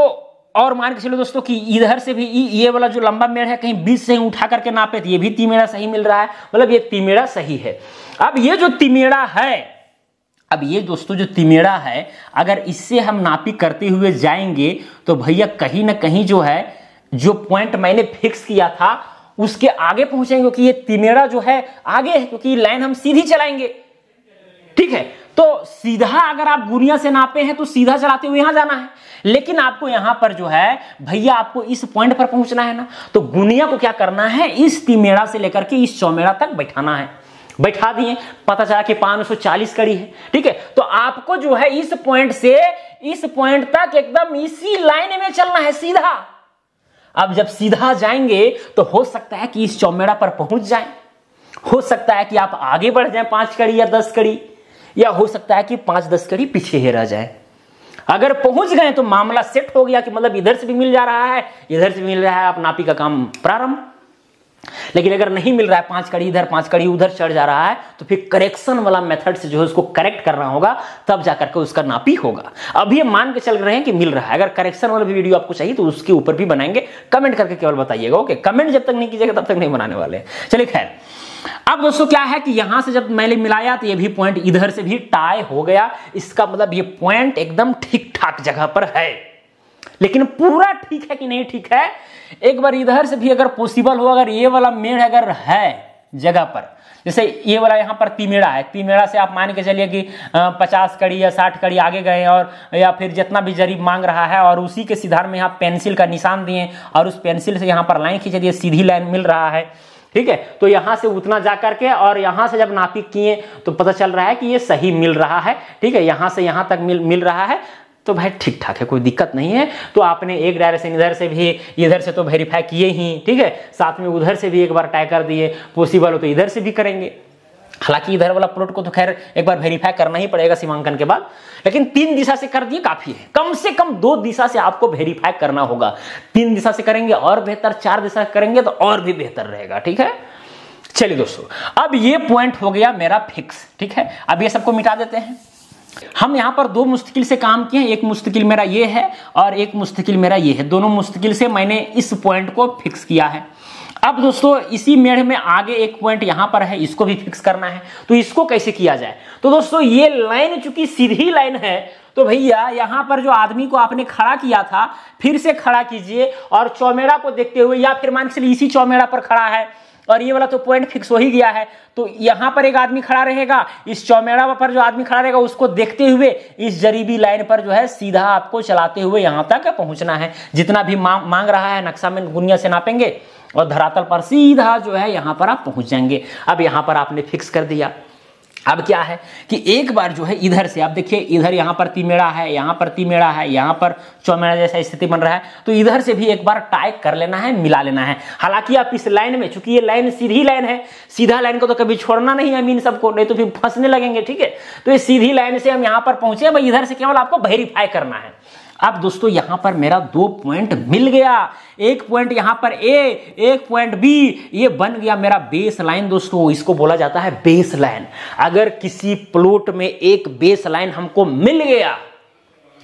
और मान के चलो दोस्तों कि इधर से भी ये वाला जो लंबा मेढ़ है कहीं बीच से उठा करके नापे तो ये भी तिमेड़ा सही मिल रहा है, मतलब ये तिमेड़ा सही है। अब ये जो तिमेड़ा है, अब ये दोस्तों जो तिमेड़ा है, अगर इससे हम नापी करते हुए जाएंगे तो भैया कहीं ना कहीं जो है जो पॉइंट मैंने फिक्स किया था उसके आगे पहुंचेंगे, क्योंकि ये तिमेड़ा जो है आगे है, क्योंकि लाइन हम सीधी चलाएंगे, ठीक है। तो सीधा अगर आप गुनिया से नापे हैं तो सीधा चलाते हुए यहां जाना है, लेकिन आपको यहां पर जो है भैया आपको इस पॉइंट पर पहुंचना है ना, तो गुनिया को क्या करना है, इस तिमेड़ा से लेकर के इस चौमेड़ा तक बैठाना है। बैठा दिए, पता चला कि 540 कड़ी है, ठीक है। तो आपको जो है इस पॉइंट से इस पॉइंट तक एकदम इसी लाइन में चलना है सीधा। अब जब सीधा जाएंगे तो हो सकता है कि इस चौमेड़ा पर पहुंच जाएं, हो सकता है कि आप आगे बढ़ जाएं 5 कड़ी या 10 कड़ी, या हो सकता है कि 5-10 कड़ी पीछे ही रह जाए। अगर पहुंच गए तो मामला सेट हो गया कि मतलब इधर से भी मिल जा रहा है, इधर से भी मिल रहा है, आप नापी का काम प्रारंभ। लेकिन अगर नहीं मिल रहा है, 5 कड़ी इधर 5 कड़ी उधर चढ़ जा रहा है, तो फिर करेक्शन वाला मेथड से जो है उसको करेक्ट करना होगा, तब जाकर के उसका नापी होगा। अभी हम मान के चल रहे हैं कि मिल रहा है, अगर करेक्शन वाला भी वीडियो आपको चाहिए तो उसके ऊपर भी बनाएंगे, कमेंट करके केवल बताइएगा, ओके। कमेंट जब तक नहीं कीजिएगा तब तक नहीं बनाने वाले। चलिए खैर, अब दोस्तों क्या है कि यहां से जब मैंने मिलाया तो ये भी पॉइंट इधर से भी टाई हो गया, इसका मतलब ये पॉइंट एकदम ठीक ठाक जगह पर है। लेकिन पूरा ठीक है कि नहीं ठीक है, एक बार इधर से भी अगर पॉसिबल हो, अगर ये वाला मेढ़ अगर है जगह पर, जैसे ये वाला यहाँ पर तिमेड़ा है, तिमेड़ा से आप मान के चलिए कि 50 कड़ी या 60 कड़ी आगे गए, और या फिर जितना भी जरीब मांग रहा है, और उसी के सिद्धांत में यहाँ पेंसिल का निशान दिए और उस पेंसिल से यहाँ पर लाइन खींच दिए, सीधी लाइन मिल रहा है, ठीक है। तो यहां से उतना जा करके और यहां से जब नापी किए तो पता चल रहा है कि ये सही मिल रहा है, ठीक है। यहां से यहां तक मिल रहा है, तो भाई ठीक ठाक है, कोई दिक्कत नहीं है। तो आपने एक डायरेक्शन इधर से भी, इधर से तो वेरीफाई किए ही, ठीक है, साथ में उधर से भी एक बार ट्राई कर दिए, पॉसिबल हो तो इधर से भी करेंगे। हालांकि इधर वाला प्लॉट को तो खैर एक बार वेरीफाई करना ही पड़ेगा सीमांकन के बाद, लेकिन 3 दिशा से कर दिए काफी है। कम से कम 2 दिशा से आपको वेरीफाई करना होगा। 3 दिशा से करेंगे और बेहतर, 4 दिशा से करेंगे तो और भी बेहतर रहेगा, ठीक है। चलिए दोस्तों, अब ये पॉइंट हो गया मेरा फिक्स, ठीक है। अब ये सबको मिटा देते हैं। हम यहां पर 2 मुस्तकिल से काम किए हैं, एक मुस्तकिल मेरा ये है और एक मुस्तकिल मेरा ये है। दोनों मुस्तकिल से मैंने इस पॉइंट को फिक्स किया है। अब दोस्तों इसी मेढ़ में आगे एक पॉइंट यहां पर है, इसको भी फिक्स करना है। तो इसको कैसे किया जाए? तो दोस्तों ये लाइन चूंकि सीधी लाइन है, तो भैया यहां पर जो आदमी को आपने खड़ा किया था फिर से खड़ा कीजिए और चौमेड़ा को देखते हुए, या फिर मान के चलिए इसी चौमेड़ा पर खड़ा है और ये वाला तो पॉइंट फिक्स हो ही गया है, तो यहां पर एक आदमी खड़ा रहेगा, इस चौमेड़ा पर जो आदमी खड़ा रहेगा उसको देखते हुए इस जरीबी लाइन पर जो है सीधा आपको चलाते हुए यहां तक पहुंचना है। जितना भी मांग रहा है नक्शा में गुनिया से नापेंगे और धरातल पर सीधा जो है यहां पर आप पहुंच जाएंगे। अब यहां पर आपने फिक्स कर दिया। अब क्या है कि एक बार जो है इधर से आप देखिए, इधर यहां पर तिमेड़ा है, यहां पर तिमेड़ा है, यहां पर चौमेड़ा जैसा स्थिति बन रहा है, तो इधर से भी एक बार टाई कर लेना है, मिला लेना है। हालांकि आप इस लाइन में, चूंकि ये लाइन सीधी लाइन है, सीधा लाइन को तो कभी छोड़ना नहीं है मीन सबको, नहीं तो फिर फंसने लगेंगे, ठीक है। तो ये सीधी लाइन से हम यहां पर पहुंचे, भाई इधर से केवल आपको वेरीफाई करना है। अब दोस्तों यहां पर मेरा 2 पॉइंट मिल गया, एक पॉइंट यहां पर ए, एक पॉइंट बी, ये बन गया मेरा बेस लाइन। दोस्तों इसको बोला जाता है बेस लाइन। अगर किसी प्लॉट में एक बेस लाइन हमको मिल गया,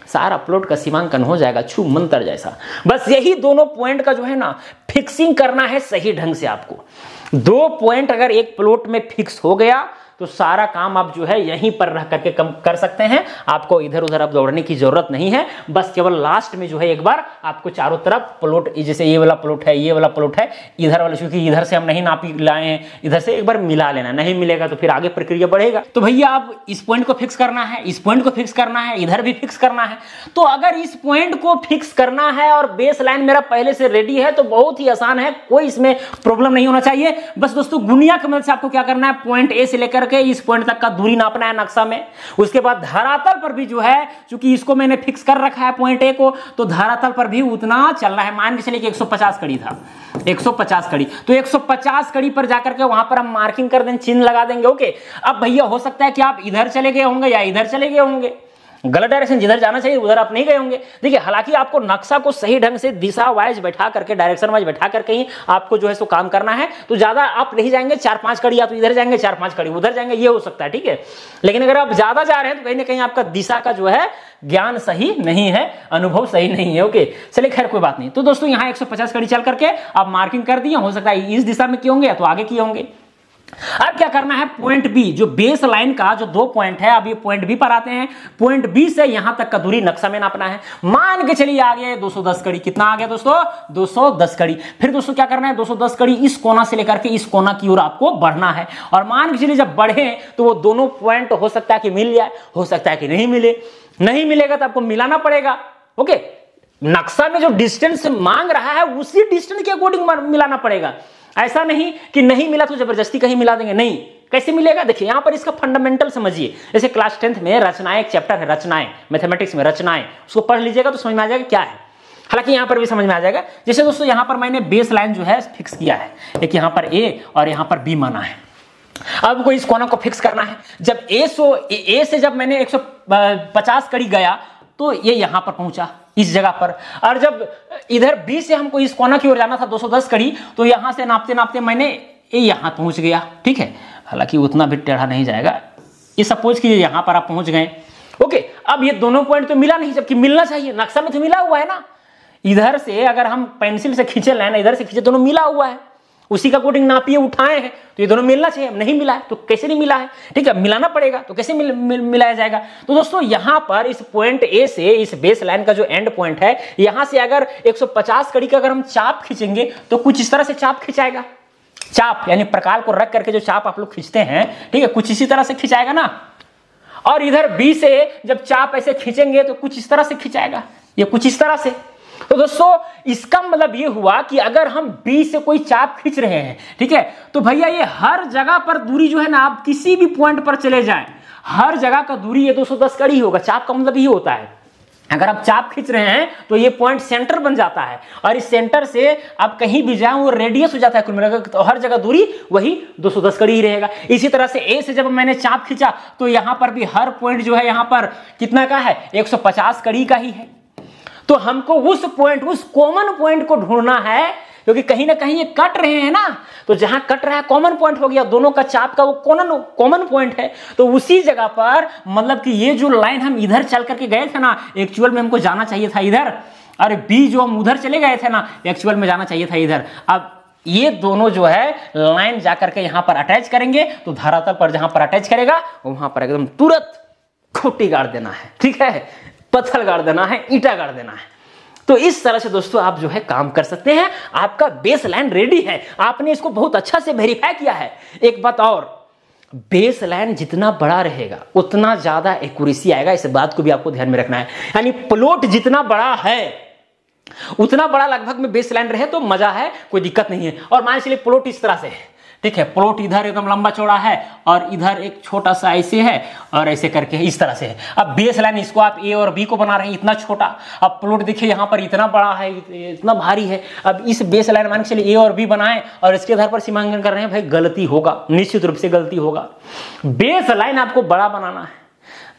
सारा प्लॉट का सीमांकन हो जाएगा छू मंतर जैसा। बस यही दोनों पॉइंट का जो है ना फिक्सिंग करना है सही ढंग से आपको। 2 पॉइंट अगर एक प्लॉट में फिक्स हो गया तो सारा काम आप जो है यहीं पर रह करके कर सकते हैं। आपको इधर उधर अब दौड़ने की जरूरत नहीं है। बस केवल लास्ट में जो है एक बार आपको चारों तरफ प्लॉट, जैसे ये वाला प्लॉट है, ये वाला प्लॉट है, इधर वाला, क्योंकि इधर से हम नहीं नापी लाए हैं, इधर से एक बार मिला लेना। नहीं मिलेगा तो फिर आगे प्रक्रिया बढ़ेगा। तो भैया आप इस पॉइंट को फिक्स करना है, इस पॉइंट को फिक्स करना है, इधर भी फिक्स करना है। तो अगर इस पॉइंट को फिक्स करना है और बेस लाइन मेरा पहले से रेडी है तो बहुत ही आसान है, कोई इसमें प्रॉब्लम नहीं होना चाहिए। बस दोस्तों गुनिया की मदद से आपको क्या करना है, पॉइंट ए से लेकर के इस पॉइंट तक का दूरी नापना है नक्शा में। उसके बाद धरातल पर भी जो है, क्योंकि इसको मैंने फिक्स कर रखा है पॉइंट ए को, तो धरातल पर भी उतना चलना है। मान के चलिए कि 150 कड़ी था, 150 कड़ी, तो 150 कड़ी पर जाकर के वहां पर हम मार्किंग कर देंगे, चिन्ह लगा देंगे। ओके, अब भैया हो सकता है कि आप इधर चले गए होंगे या इधर चले गए होंगे, गलत डायरेक्शन जिधर जाना चाहिए उधर आप नहीं गए होंगे। देखिए हालांकि आपको नक्शा को सही ढंग से दिशा वाइज बैठा करके, डायरेक्शन वाइज बैठा करके ही आपको जो है सो काम करना है। तो ज्यादा आप नहीं जाएंगे 4-5 कड़ी, या तो इधर जाएंगे 4-5 कड़ी उधर जाएंगे, ये हो सकता है, ठीक है। लेकिन अगर आप ज्यादा जा रहे हैं तो कहीं ना कहीं आपका दिशा का जो है ज्ञान सही नहीं है, अनुभव सही नहीं है। ओके चलिए, खैर कोई बात नहीं। तो दोस्तों यहाँ 150 कड़ी चल करके आप मार्किंग कर दिए, हो सकता है इस दिशा में किए होंगे या तो आगे किए होंगे। अब क्या करना है, पॉइंट बी, जो बेस लाइन का जो 2 पॉइंट है, अब ये पॉइंट बी पर आते हैं। पॉइंट बी से यहां तक का दूरी नक्शा में नापना है। मान के चलिए आ गया 210 कड़ी। कितना आ गया दोस्तों? 210 कड़ी। फिर दोस्तों क्या करना है, 210 कड़ी इस कोना से लेकर के इस कोना की ओर आपको बढ़ना है। और मान के चलिए जब बढ़े तो वो दोनों पॉइंट हो सकता है कि मिल जाए, हो सकता है कि नहीं मिले। नहीं मिलेगा तो आपको मिलाना पड़ेगा। ओके, नक्शा में जो डिस्टेंस मांग रहा है उसी डिस्टेंस के अकॉर्डिंग मिलाना पड़ेगा। ऐसा नहीं कि नहीं मिला तो जबरदस्ती कहीं मिला देंगे, नहीं। कैसे मिलेगा, देखिए यहां पर इसका फंडामेंटल समझिए। जैसे क्लास 10th में रचनाएं एक चैप्टर है, रचनाएं, मैथमेटिक्स में रचनाएं, उसको पढ़ लीजिएगा तो समझ में आ जाएगा क्या है। हालांकि यहां पर भी समझ में आ जाएगा। जैसे दोस्तों यहां पर मैंने बेस लाइन जो है फिक्स किया है, एक यहां पर ए और यहां पर बी माना है। अब को इस कोना को फिक्स करना है। जब ए से जब मैंने 150 कड़ी गया तो ये यहां पर पहुंचा इस जगह पर, और जब इधर बी से हमको इस कोना की ओर जाना था 210 कड़ी, तो यहां से नापते नापते मैंने ये यहां पहुंच गया, ठीक है। हालांकि उतना भी टेढ़ा नहीं जाएगा, ये सपोज कीजिए यहां पर आप पहुंच गए। ओके, अब ये दोनों पॉइंट तो मिला नहीं, जबकि मिलना चाहिए, नक्शा में तो मिला हुआ है ना। इधर से अगर हम पेंसिल से खींचे लाइन, इधर से खींचे, दोनों मिला हुआ है, उसी का कोडिंग नापिए उठाए हैं, तो ये दोनों मिलना चाहिए। नहीं मिला है तो कैसे नहीं मिला है, ठीक है, मिलाना पड़ेगा। तो कैसे मिलाया जाएगा, तो दोस्तों यहां पर इस पॉइंट ए से इस बेस लाइन का जो एंड पॉइंट है, यहां से अगर 150 कड़ी का अगर हम चाप खींचेंगे तो कुछ इस तरह से चाप खिंचाएगा। चाप यानी प्रकाल को रख करके जो चाप आप लोग खींचते हैं, ठीक है, कुछ इसी तरह से खिंचाएगा ना। और इधर बी से जब चाप ऐसे खींचेंगे तो कुछ इस तरह से खिंचाएगा, ये कुछ इस तरह से। तो दोस्तों इसका मतलब ये हुआ कि अगर हम बी से कोई चाप खींच रहे हैं, ठीक है, तो भैया ये हर जगह पर दूरी जो है ना, आप किसी भी पॉइंट पर चले जाएं, हर जगह का दूरी ये 210 कड़ी होगा। चाप का मतलब ये होता है, अगर आप चाप खींच रहे हैं तो ये पॉइंट सेंटर बन जाता है, और इस सेंटर से आप कहीं भी जाएं वो रेडियस हो जाता है कुल मिलाकर, तो हर जगह दूरी वही 210 कड़ी ही रहेगा। इसी तरह से ए से जब मैंने चाप खींचा तो यहां पर भी हर पॉइंट जो है यहां पर कितना का है, 150 कड़ी का ही है। तो हमको उस पॉइंट, उस कॉमन पॉइंट को ढूंढना है, क्योंकि कहीं ना कहीं ये कट रहे हैं ना, तो जहां कट रहा है कॉमन पॉइंट हो गया, दोनों का चाप का वो कॉमन पॉइंट है। तो उसी जगह पर मतलब कि ये जो लाइन हम इधर चल करके गए थे ना, एक्चुअल में हमको जाना चाहिए था इधर, और बी जो हम उधर चले गए थे ना, एक्चुअल में जाना चाहिए था इधर। अब ये दोनों जो है लाइन जाकर के यहां पर अटैच करेंगे, तो धरातल पर जहां पर अटैच करेगा वहां पर एकदम तुरंत खूंटी गाड़ देना है, ठीक है, पत्थर गाड़ देना है, ईंटा गाड़ देना है। तो इस तरह से दोस्तों आप जो है काम कर सकते हैं। आपका बेस लाइन रेडी है, आपने इसको बहुत अच्छा से वेरीफाई किया है। एक बात और, बेस लाइन जितना बड़ा रहेगा उतना ज्यादा एक्यूरेसी आएगा, इस बात को भी आपको ध्यान में रखना है। यानी प्लॉट जितना बड़ा है उतना बड़ा लगभग में बेस लाइन रहे तो मजा है, कोई दिक्कत नहीं है। और मान चलिए प्लॉट इस तरह से है, ठीक है, प्लॉट इधर एकदम लंबा चौड़ा है और इधर एक छोटा सा ऐसे है और ऐसे करके इस तरह से है। अब बेस लाइन इसको आप ए और बी को बना रहे हैं इतना छोटा, अब प्लॉट देखिए यहाँ पर इतना बड़ा है, इतना भारी है। अब इस बेस लाइन मान के चलिए ए और बी बनाए और इसके आधार पर सीमांकन कर रहे हैं, भाई गलती होगा, निश्चित रूप से गलती होगा। बेस लाइन आपको बड़ा बनाना है,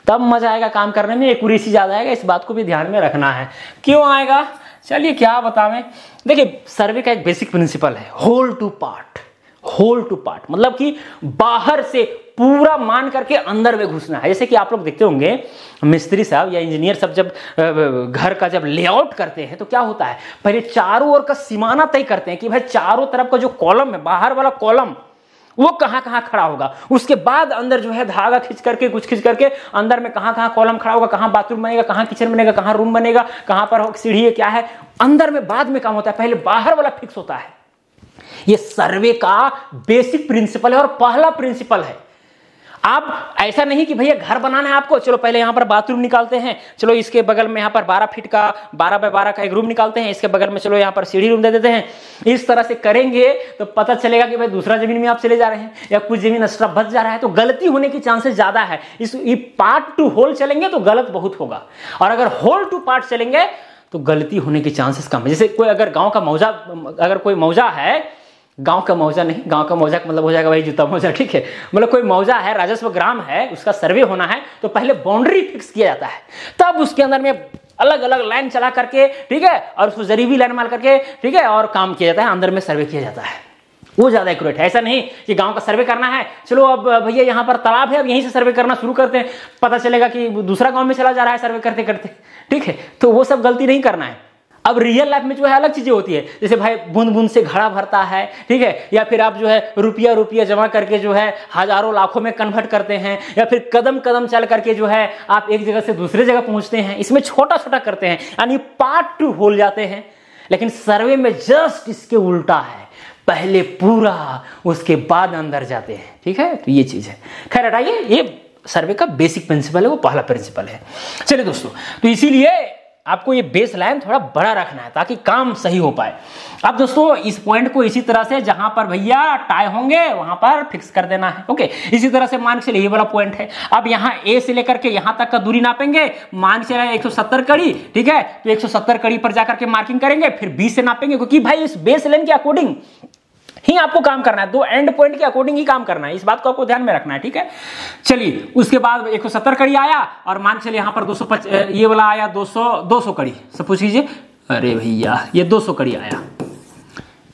तब मजा आएगा काम करने में, एक्यूरेसी ज्यादा आएगा, इस बात को भी ध्यान में रखना है। क्यों आएगा, चलिए क्या बतावें। देखिए सर्वे का एक बेसिक प्रिंसिपल है, whole to part. Whole to part मतलब कि बाहर से पूरा मान करके अंदर में घुसना है। जैसे कि आप लोग देखते होंगे मिस्त्री साहब या इंजीनियर सब जब घर का जब लेआउट करते हैं तो क्या होता है, पहले चारों ओर का सीमाना तय करते हैं कि भाई चारों तरफ का जो कॉलम है, बाहर वाला कॉलम वो कहां कहां खड़ा होगा। उसके बाद अंदर जो है धागा खींच करके, कुछ खींच करके अंदर में कहां कहां कॉलम खड़ा होगा, कहां बाथरूम बनेगा, कहां किचन बनेगा, कहां रूम बनेगा, कहां पर सीढ़ी है, क्या है, अंदर में बाद में काम होता है, पहले बाहर वाला फिक्स होता है। ये सर्वे का बेसिक प्रिंसिपल है और पहला प्रिंसिपल है। आप ऐसा नहीं कि भैया घर बनाना है आपको, चलो पहले यहां पर बाथरूम निकालते हैं, चलो इसके बगल में यहां पर 12 फीट का 12 बाय 12 का एक रूम निकालते हैं, इसके बगल में चलो यहां पर सीढ़ी रूम दे देते हैं। इस तरह से करेंगे तो पता चलेगा कि भाई दूसरा जमीन में आप चले जा रहे हैं या कुछ जमीन एक्स्ट्रा बच जा रहा है, तो गलती होने की चांसेस ज्यादा है। इस पार्ट टू होल चलेंगे तो गलत बहुत होगा, और अगर होल टू पार्ट चलेंगे तो गलती होने की चांसेस कम है। जैसे कोई अगर गांव का मौजा, अगर कोई मौजा है, गांव का मौजा नहीं, गांव का मौजा का मतलब हो जाएगा भाई जूता मौजा, ठीक है, मतलब कोई मौजा है, राजस्व ग्राम है, उसका सर्वे होना है, तो पहले बाउंड्री फिक्स किया जाता है, तब उसके अंदर में अलग अलग लाइन चला करके, ठीक है, और उसको जरीबी लाइन मार करके, ठीक है, और काम किया जाता है, अंदर में सर्वे किया जाता है, वो ज्यादा एक्यूरेट है। ऐसा नहीं कि गांव का सर्वे करना है, चलो अब भैया यहाँ पर तालाब है, अब यहीं से सर्वे करना शुरू करते हैं, पता चलेगा कि दूसरा गांव में चला जा रहा है सर्वे करते करते, ठीक है, तो वो सब गलती नहीं करना है। अब रियल लाइफ में जो है अलग चीजें होती है, जैसे भाई बूंद बूंद से घड़ा भरता है, ठीक है, या फिर आप जो है रुपया जमा करके जो है हजारों लाखों में कन्वर्ट करते हैं, या फिर कदम कदम चल करके जो है आप एक जगह से दूसरे जगह पहुंचते हैं, इसमें छोटा छोटा करते हैं, यानी पार्ट टू होल जाते हैं। लेकिन सर्वे में जस्ट इसके उल्टा है, पहले पूरा उसके बाद अंदर जाते हैं, ठीक है, तो ये चीज है। खैर हटाइए, ये सर्वे का बेसिक प्रिंसिपल है, वो पहला प्रिंसिपल है। चलिए दोस्तों, तो इसीलिए आपको ये बेस लाइन थोड़ा बड़ा रखना है ताकि काम सही हो पाए। अब दोस्तों इस पॉइंट को इसी तरह से जहां पर भैया टाई होंगे वहां पर फिक्स कर देना है, ओके। इसी तरह से मान के चलिए ये वाला पॉइंट है, अब यहाँ ए से लेकर के यहां तक का दूरी नापेंगे, मान के चलिए 170 कड़ी, ठीक है, तो 170 कड़ी पर जाकर के मार्किंग करेंगे, फिर बी से नापेंगे, क्योंकि भाई इस बेस लाइन के अकॉर्डिंग ही आपको काम करना है, दो एंड पॉइंट के अकॉर्डिंग ही काम करना है, इस बात को आपको ध्यान में रखना है, ठीक है। चलिए उसके बाद 170 कड़ी आया और मान चलिए यहां पर 250 ये वाला आया 200 कड़ी, सपोज कीजिए, अरे भैया ये 200 कड़ी आया,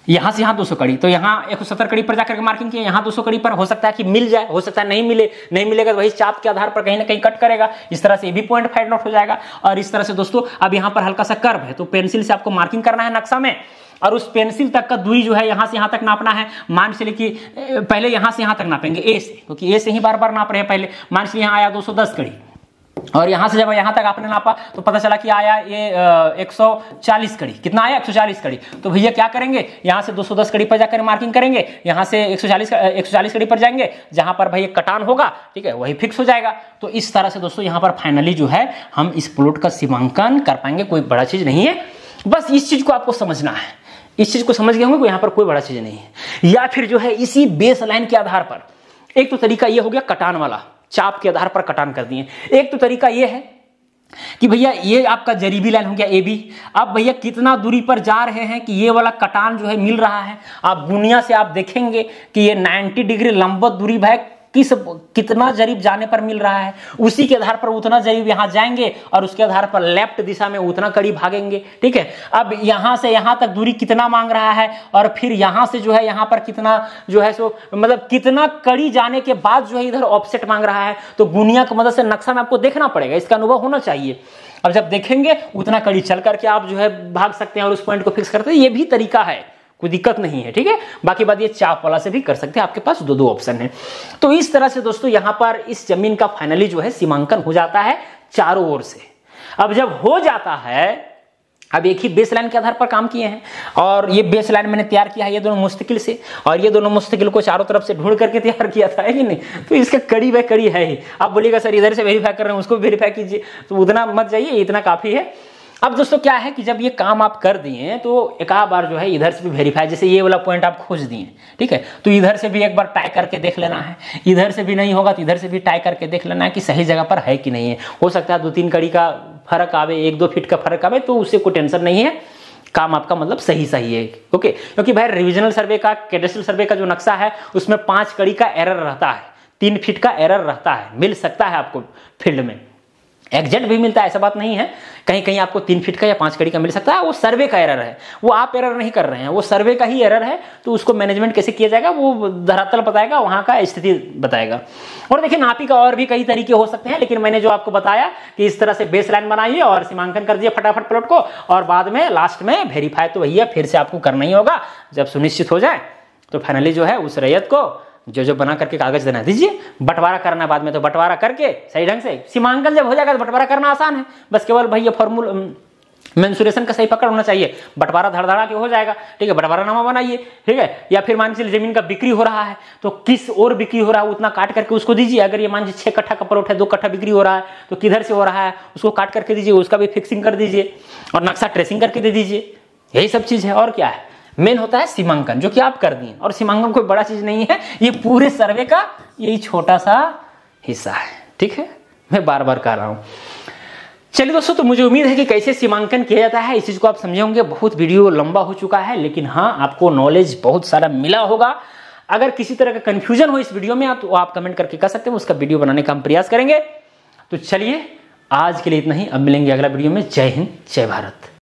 यहां से यहां 200 कड़ी, तो यहां 170 कड़ी पर जाकर के मार्किंग किया, यहां 200 कड़ी पर हो सकता है कि मिल जाए, हो सकता है नहीं मिले, नहीं मिलेगा तो वही चाप के आधार पर कहीं ना कहीं कट करेगा, इस तरह से ये भी पॉइंट फाइंड आउट हो जाएगा। और इस तरह से दोस्तों अब यहां पर हल्का सा कर्व है, तो पेंसिल से आपको मार्किंग करना है नक्शा में, और उस पेंसिल तक का दूरी जो है यहां से यहां तक नापना है। मान चलिए कि पहले यहां से यहां तक नापेंगे ए से, क्योंकि ए से ही बार बार नाप रहे हैं पहले। मान चलिए यहां आया 210 कड़ी, और यहां से जब यहां तक आपने नापा तो पता चला कि आया ये 140 कड़ी, कितना आया 140 कड़ी, तो भैया क्या करेंगे, यहां से 210 कड़ी पर जाकर मार्किंग करेंगे, यहां से 140 कड़ी पर जाएंगे, जहां पर भैया कटान होगा, ठीक है, वही फिक्स हो जाएगा। तो इस तरह से दोस्तों यहां पर फाइनली जो है हम इस प्लॉट का सीमांकन कर पाएंगे, कोई बड़ा चीज नहीं है। बस इस चीज को आपको समझना है, इस चीज को समझ गए होंगे, यहाँ पर कोई बड़ा चीज नहीं है। या फिर जो है इसी बेस लाइन के आधार पर, एक तो तरीका ये हो गया कटान वाला, चाप के आधार पर कटान कर दिए। एक तो तरीका ये है कि भैया ये आपका जरीबी लाइन हो गया ए बी, आप भैया कितना दूरी पर जा रहे हैं कि ये वाला कटान जो है मिल रहा है। आप दुनिया से आप देखेंगे कि ये 90 डिग्री लंबवत दूरी है, कितना जरीब जाने पर मिल रहा है, उसी के आधार पर उतना जरीब यहां जाएंगे और उसके आधार पर लेफ्ट दिशा में उतना कड़ी भागेंगे। ठीक है, अब यहां से यहां तक दूरी कितना मांग रहा है और फिर यहां से जो है यहां पर कितना जो है सो मतलब कितना कड़ी जाने के बाद जो है इधर ऑफसेट मांग रहा है। तो गुनिया की मदद से नक्शा में आपको देखना पड़ेगा, इसका अनुभव होना चाहिए। अब जब देखेंगे उतना कड़ी चल करके आप जो है भाग सकते हैं और उस पॉइंट को फिक्स करते हैं, ये भी तरीका है, कोई दिक्कत नहीं है। ठीक है, बाकी बात ये चाप वाला से भी कर सकते हैं, आपके पास दो ऑप्शन है। तो इस तरह से दोस्तों यहां पर इस जमीन का फाइनली जो है सीमांकन हो जाता है चारों ओर से। अब जब हो जाता है, अब एक ही बेस लाइन के आधार पर काम किए हैं और ये बेस लाइन मैंने तैयार किया है ये दोनों मुस्तकिल से, और ये दोनों मुस्तकिल को चारों तरफ से ढूंढ करके तैयार किया था, है कि नहीं। तो इसका कड़ी व कड़ी है ही। आप बोलिएगा सर इधर से वेरीफाई कर रहे हैं उसको वेरीफाई कीजिए, तो उतना मत जाइए, इतना काफी है। अब दोस्तों क्या है कि जब ये काम आप कर दिए तो एक आध बार जो है इधर से भी वेरीफाई, जैसे ये वाला पॉइंट आप खोज दिए, ठीक है, तो इधर से भी एक बार टाई करके देख लेना है। इधर से भी नहीं होगा तो इधर से भी टाई करके देख लेना है कि सही जगह पर है कि नहीं है। हो सकता है 2-3 कड़ी का फर्क आवे, 1-2 फीट का फर्क आवे, तो उससे कोई टेंशन नहीं है, काम आपका मतलब सही है। ओके, क्योंकि भाई रिविजनल सर्वे का, कैडेस्ट्रल सर्वे का जो नक्शा है उसमें 5 कड़ी का एरर रहता है, 3 फीट का एरर रहता है, मिल सकता है आपको फील्ड में, एग्जैक्ट भी मिलता है, ऐसा बात नहीं है। कहीं कहीं आपको 3 फीट का या 5 कड़ी का मिल सकता है, वो सर्वे का एरर है, वो आप एरर नहीं कर रहे हैं, वो सर्वे का ही एरर है। तो उसको मैनेजमेंट कैसे किया जाएगा वो धरातल बताएगा, वहां का स्थिति बताएगा। और देखिए नापी का और भी कई तरीके हो सकते हैं, लेकिन मैंने जो आपको बताया कि इस तरह से बेस लाइन बनाइए और सीमांकन कर दिए फटाफट प्लॉट को, और बाद में लास्ट में वेरीफाई तो भैया फिर से आपको करना ही होगा। जब सुनिश्चित हो जाए तो फाइनली जो है उस रैयत को जो बना करके कागज देना दीजिए, बंटवारा करना बाद में तो बंटवारा करके सही ढंग से सीमांकन जब हो जाएगा तो बंटवारा करना आसान है। बस केवल भैया फॉर्मूला मेंसुरेशन का सही पकड़ होना चाहिए, बंटवारा धड़धड़ा के हो जाएगा। ठीक है, बंटवारा नामा बनाइए, ठीक है। या फिर मान लीजिए जमीन का बिक्री हो रहा है तो किस और बिक्री हो रहा है उतना काट करके उसको दीजिए। अगर ये मान लीजिए 6 कट्ठा का प्लॉट है, 2 कट्ठा बिक्री हो रहा है तो किधर से हो रहा है उसको काट करके दीजिए, उसका भी फिक्सिंग कर दीजिए और नक्शा ट्रेसिंग करके दे दीजिए। यही सब चीज है, और क्या है। मेन होता है सीमांकन, जो कि आप कर दिए, और सीमांकन कोई बड़ा चीज नहीं है, ये पूरे सर्वे का यही छोटा सा हिस्सा है। ठीक है, मैं बार बार कह रहा हूं। चलिए दोस्तों, तो मुझे उम्मीद है कि कैसे सीमांकन किया जाता है इस चीज को आप समझे होंगे। बहुत वीडियो लंबा हो चुका है, लेकिन हाँ आपको नॉलेज बहुत सारा मिला होगा। अगर किसी तरह का कंफ्यूजन हो इस वीडियो में तो आप कमेंट करके कह सकते हैं, उसका वीडियो बनाने का हम प्रयास करेंगे। तो चलिए आज के लिए इतना ही, अब मिलेंगे अगला वीडियो में। जय हिंद, जय भारत।